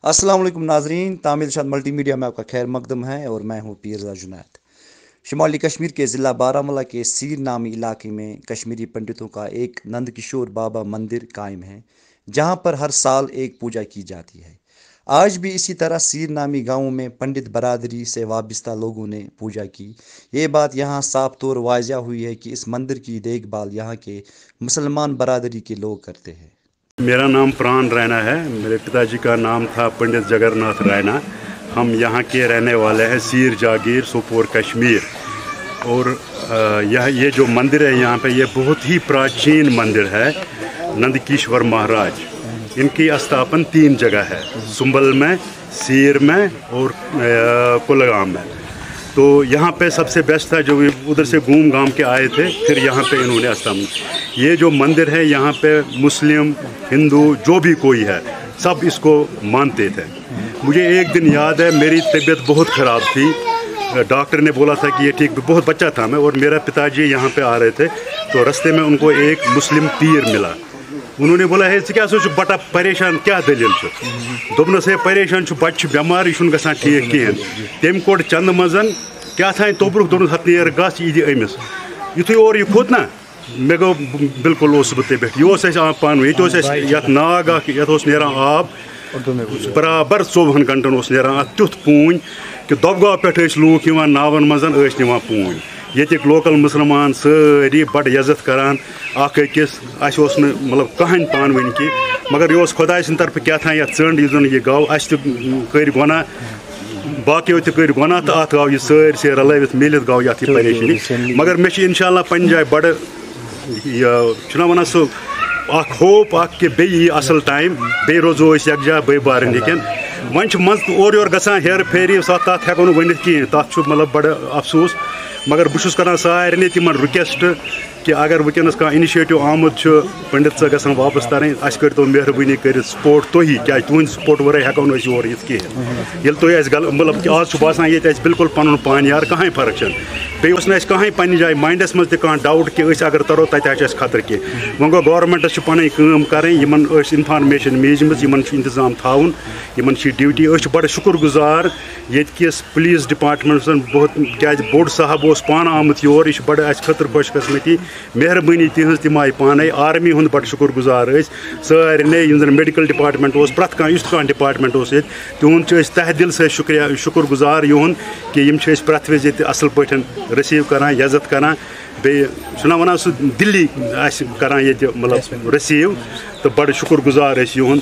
अस्सलाम वालेकुम नाजरीन, तामिल शाद मल्टी मीडिया में आपका खैर मकदम है और मैं हूँ पीरज़ा जुनैद। शुमाली कश्मीर के ज़िला बारामूला के सीर नामी इलाके में कश्मीरी पंडितों का एक नंदकिशोर बाबा मंदिर कायम है, जहाँ पर हर साल एक पूजा की जाती है। आज भी इसी तरह सीर नामी गाँव में पंडित बरादरी से वाबस्ता लोगों ने पूजा की। ये बात यहाँ साफ तौर वाज़िया हुई है कि इस मंदिर की देखभाल यहाँ के मुसलमान बरादरी के लोग करते हैं। मेरा नाम प्राण रैना है। मेरे पिताजी का नाम था पंडित जगन्नाथ रैना। हम यहाँ के रहने वाले हैं, सीर जागीर सोपोर कश्मीर। और ये जो मंदिर है यहाँ पे, ये बहुत ही प्राचीन मंदिर है। नंदकिशोर महाराज, इनकी स्थापना 3 जगह है, सुंबल में, सीर में और कुलगाम में। तो यहाँ पे सबसे बेस्ट था जो उधर से घूम घाम के आए थे, फिर यहाँ पे इन्होंने स्थापना। ये जो मंदिर है यहाँ पे मुस्लिम हिंदू जो भी कोई है सब इसको मानते थे। मुझे एक दिन याद है, मेरी तबीयत बहुत ख़राब थी, डॉक्टर ने बोला था कि ये ठीक, बहुत बच्चा था मैं, और मेरा पिताजी यहाँ पे आ रहे थे तो रास्ते में उनको एक मुस्लिम पीर मिला। उन्होंने बोला है क्या सोच बटा परेशान, क्या दलील दोपनस है परेशान बच्चे बेमार, यह गसान ठीक कहें। तम कोड़ चंद मजन क्या था तोब्रुक दोन हथ नेर गस यह अमिस युथु और यह खोत ना मे गो बिल्कुल बह यह आब पान ये नाग नेरान आब बराबर 24 घंटन नेरान तुथ पून कि दबगाव पे लूक नावन मजन निवान पून। येतिक लोकल मुसलमान सारी बड़ इज्जत करान अकिस मतलब कहानी पान वन की, मगर यह खुदा सद तरफ क्या था ये चंड यह गाव अस कर गुना बाकियों कर गुना तो अत गाव यह सारे रलवित मिलत गाव ये परेशानी। मगर मे इंशाल्लाह पन जाए बड़ यह वन सह होप कि बे असल टाइम बे रोजो यकजा बे बारन लेकिन वन मज और योर गसान हेर फेरी तथ हेको वन कहें, तथ मतलब बड़ अफसोस। मगर बहुत कर सारे तिम रिक्वेस्ट कि अगर वनस कह इनिशिएटिव आमुद पंडित सा गसन वापस तरह अस करो मेहरबानी कर सपोर्ट तुही, क्या तुहद सपोर्ट वर हेको योर यिथ कहें। ये तुम मतलब आज बासान ये बिल्कुल पन पान यार कहें फर्क बेस कहें पन्ने जाए माइंडस मज डाउट कि अगर तरो तत खतर कह। वो गो गवर्नमेंटस पन काम करें, इन्फॉर्मेशन मेजम इंतजाम थाउन, ड्यूटी। बड़ शुक्र गुजार ये पुलिस डिपार्टमेंटन बहुत क्या बोड़ साहब पान आमुत योर, यह बड़ खतर खुशकस्मती मेहरबानी तिहज तम आय पान। आर्मी हूँ बड़ शुक्र गुजार सारे जन मेडिकल डिपार्टमेंट प्रत कह डिपार्टमेंट तिहद तह दिल से शुक्र गुजार यून कि प्रत वज असल पे रिसीव करान इज्जत करान बेना वन सह दिल्ली करान ये मतलब रिसीव, तो बड़ शुक्र गुजार यून।